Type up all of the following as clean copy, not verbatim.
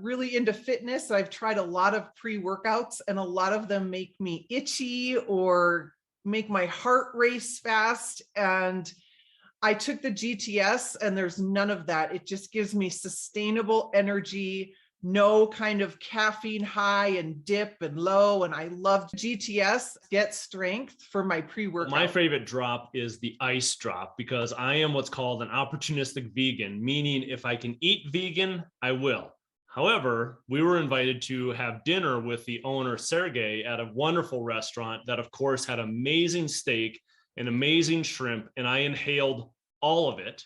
really into fitness. I've tried a lot of pre-workouts, and a lot of them make me itchy or make my heart race fast. And I took the GTS, and there's none of that. It just gives me sustainable energy, no kind of caffeine high and dip and low. And I love GTS, get strength for my pre-workout. My favorite drop is the ice drop, because I am what's called an opportunistic vegan, meaning if I can eat vegan, I will. However, we were invited to have dinner with the owner, Sergey, at a wonderful restaurant that, of course, had amazing steak and amazing shrimp, and I inhaled all of it.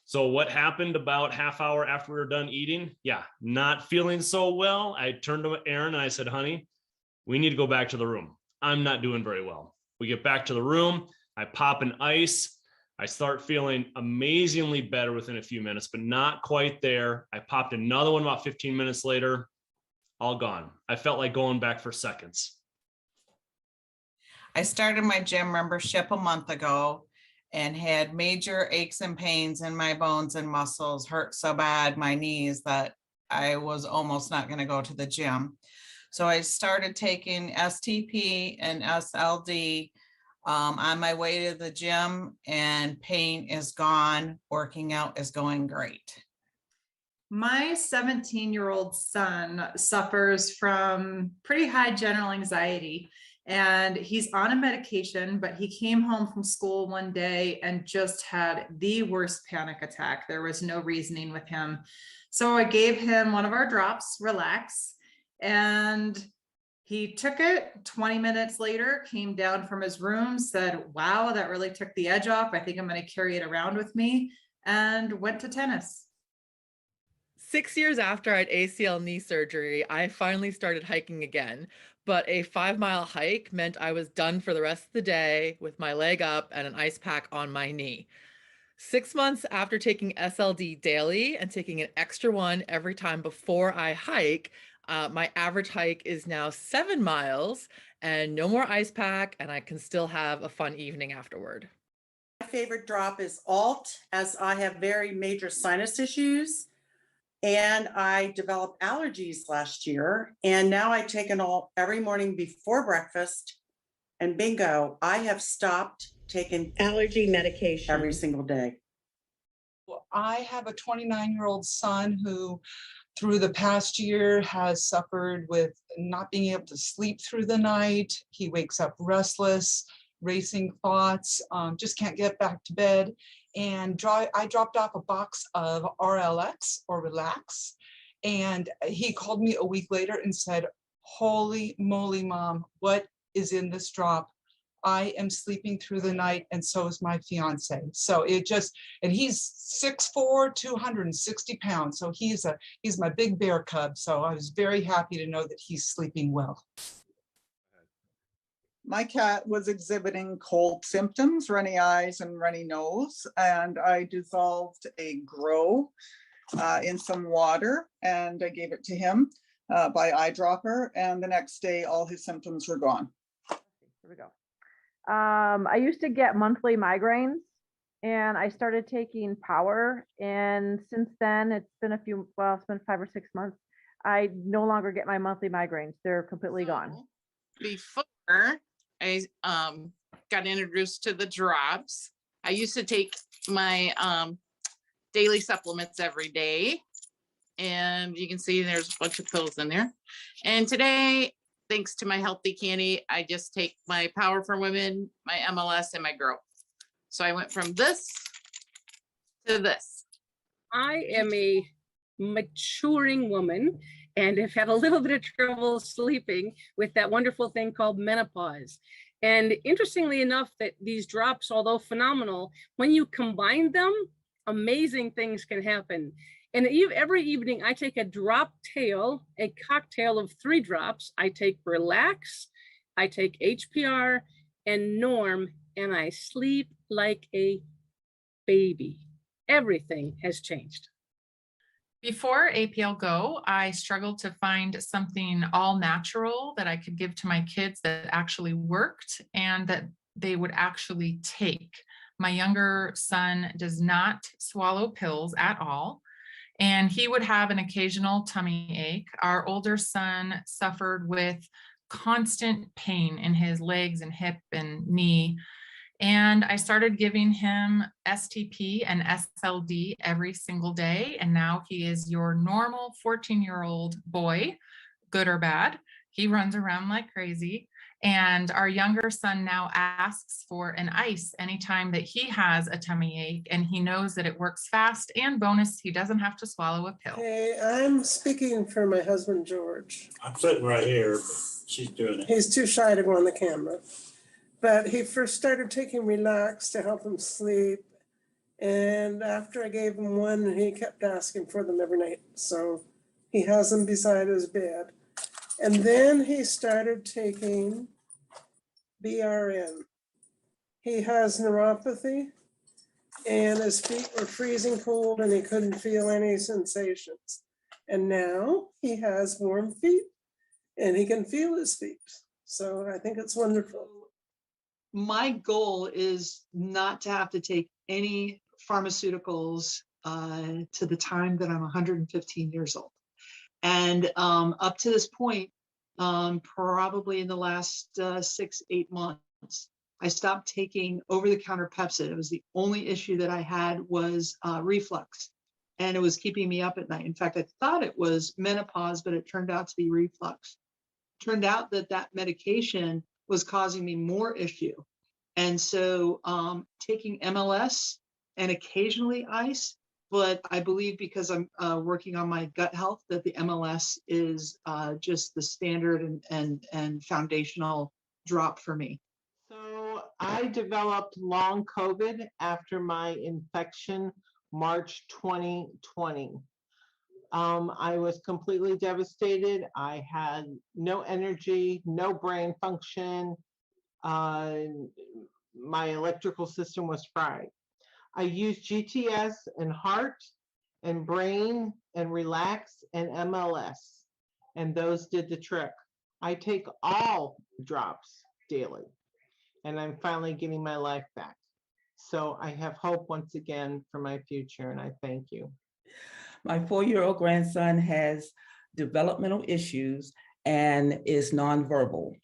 So what happened about half hour after we were done eating? Yeah, not feeling so well. I turned to Erin and I said, honey, we need to go back to the room. I'm not doing very well. We get back to the room. I pop an ice. I start feeling amazingly better within a few minutes, but not quite there. I popped another one about 15 minutes later, all gone. I felt like going back for seconds. I started my gym membership a month ago and had major aches and pains in my bones and muscles, hurt so bad, my knees, that I was almost not going to go to the gym. So I started taking STP and SLD on my way to the gym, and pain is gone. Working out is going great. My 17-year-old son suffers from pretty high general anxiety, and he's on a medication, but he came home from school one day and just had the worst panic attack. There was no reasoning with him. So I gave him one of our drops, Relax, and he took it. 20 minutes later, came down from his room, said, wow, that really took the edge off. I think I'm going to carry it around with me, and went to tennis. 6 years after I had ACL knee surgery, I finally started hiking again, but a 5-mile hike meant I was done for the rest of the day with my leg up and an ice pack on my knee. 6 months after taking SLD daily and taking an extra one every time before I hike, my average hike is now 7 miles and no more ice pack, and I can still have a fun evening afterward. My favorite drop is Alt, as I have very major sinus issues. And I developed allergies last year, and now I take an Alt every morning before breakfast, and bingo, I have stopped taking allergy medication every single day. Well, I have a 29-year-old son who, through the past year, has suffered with not being able to sleep through the night. He wakes up restless, racing thoughts, just can't get back to bed. And I dropped off a box of RLX, or Relax, and he called me a week later and said, holy moly, Mom, what is in this drop? I am sleeping through the night, and so is my fiance. So it just, and he's 6'4", 260 pounds. So he's my big bear cub. So I was very happy to know that he's sleeping well. My cat was exhibiting cold symptoms, runny eyes and runny nose, and I dissolved a Grow in some water, and I gave it to him by eyedropper, and the next day all his symptoms were gone. Here we go. I used to get monthly migraines, and I started taking Power, and since then it's been it's been 5 or 6 months. I no longer get my monthly migraines. They're completely gone. Before I got introduced to the drops, I used to take my daily supplements every day, and you can see there's a bunch of pills in there. And today, thanks to my Healthy Candy, I just take my Power for Women, my MLS, and my Grow. So I went from this to this. I am a maturing woman and have had a little bit of trouble sleeping with that wonderful thing called menopause. And interestingly enough, that these drops, although phenomenal, when you combine them, amazing things can happen. And every evening I take a drop tail, a cocktail of 3 drops. I take Relax, I take HPR and Norm, and I sleep like a baby. Everything has changed. Before APLGO, I struggled to find something all natural that I could give to my kids that actually worked and that they would actually take. My younger son does not swallow pills at all. and he would have an occasional tummy ache. Our older son suffered with constant pain in his legs and hip and knee. And I started giving him STP and SLD every single day. And now he is your normal 14-year-old boy, good or bad. He runs around like crazy. And our younger son now asks for an ice anytime that he has a tummy ache, and he knows that it works fast, and bonus, he doesn't have to swallow a pill. Hey, I'm speaking for my husband, George. I'm sitting right here, but she's doing it. He's too shy to go on the camera. But he first started taking Relax to help him sleep. And after I gave him one, he kept asking for them every night. So he has them beside his bed. And then he started taking BRN. He has neuropathy and his feet were freezing cold and he couldn't feel any sensations. And now he has warm feet and he can feel his feet. So I think it's wonderful. My goal is not to have to take any pharmaceuticals to the time that I'm 115 years old. And up to this point, probably in the last 6-8 months, I stopped taking over-the-counter Pepcid. It was the only issue that I had was reflux, and it was keeping me up at night. In fact, I thought it was menopause, but it turned out to be reflux. Turned out that that medication was causing me more issue. And so taking MLS and occasionally ice, but I believe because I'm working on my gut health that the MLS is just the standard and foundational drop for me. So I developed long COVID after my infection, March 2020. I was completely devastated. I had no energy, no brain function. My electrical system was fried. I used GTS and heart and brain and Relax and MLS, and those did the trick. I take all drops daily, and I'm finally getting my life back. So I have hope once again for my future, and I thank you. My 4-year-old grandson has developmental issues and is nonverbal.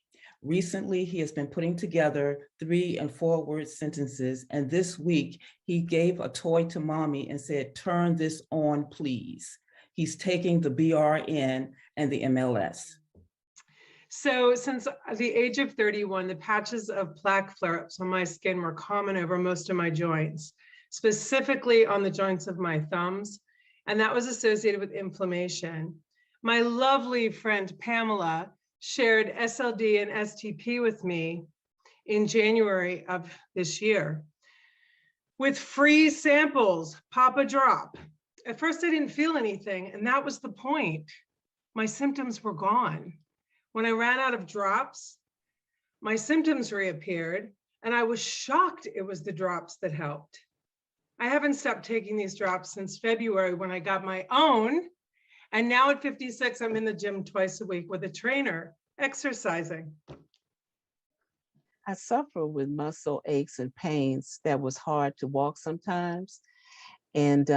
Recently, he has been putting together 3- and 4-word sentences, and this week he gave a toy to mommy and said, "Turn this on, please." He's taking the BRN and the MLS. So since the age of 31, the patches of plaque flare-ups on my skin were common over most of my joints, specifically on the joints of my thumbs, and that was associated with inflammation. My lovely friend Pamela shared SLD and STP with me in January of this year with free samples, pop a drop. At first I didn't feel anything, and that was the point. My symptoms were gone. When I ran out of drops, my symptoms reappeared, and I was shocked it was the drops that helped. I haven't stopped taking these drops since February when I got my own. And now at 56, I'm in the gym twice a week with a trainer, exercising. I suffer with muscle aches and pains that was hard to walk sometimes. And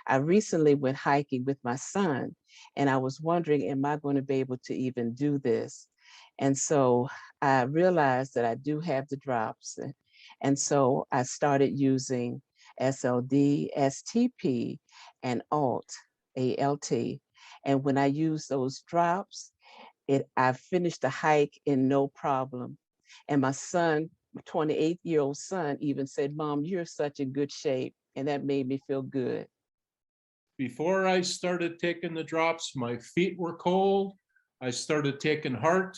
I recently went hiking with my son, and I was wondering, am I going to be able to even do this? And so I realized that I do have the drops. And so I started using SLD, STP, and ALT. And when I use those drops, I finished the hike in no problem. And my son, my 28-year-old son, even said, "Mom, you're such in good shape." And that made me feel good. Before I started taking the drops, my feet were cold. I started taking heart.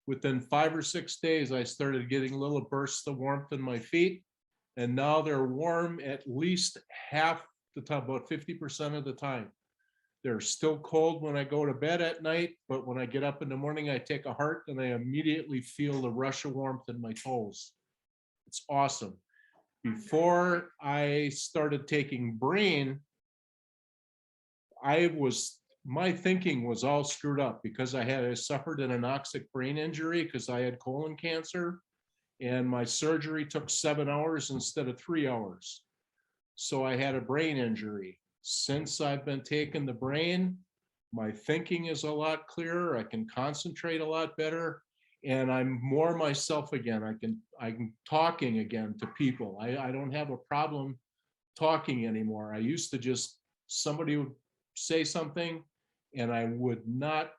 Within 5 or 6 days, I started getting little bursts of warmth in my feet. And now they're warm at least half the time, about 50% of the time. They're still cold when I go to bed at night, but when I get up in the morning, I take a heart and I immediately feel the rush of warmth in my toes. It's awesome. Before I started taking brain, my thinking was all screwed up because I suffered an anoxic brain injury because I had colon cancer, and my surgery took 7 hours instead of 3 hours. So I had a brain injury. since I've been taking the brain, my thinking is a lot clearer. I can concentrate a lot better, and I'm more myself again. I'm talking again to people. I don't have a problem talking anymore. I used to just, somebody would say something and I would not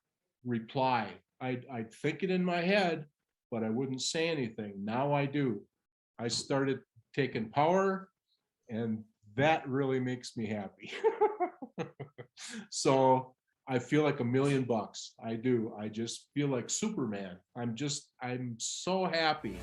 reply. I'd think it in my head, but I wouldn't say anything. Now I do. I started taking power, and that really makes me happy. So I feel like $1 million. I do. I just feel like Superman. I'm so happy.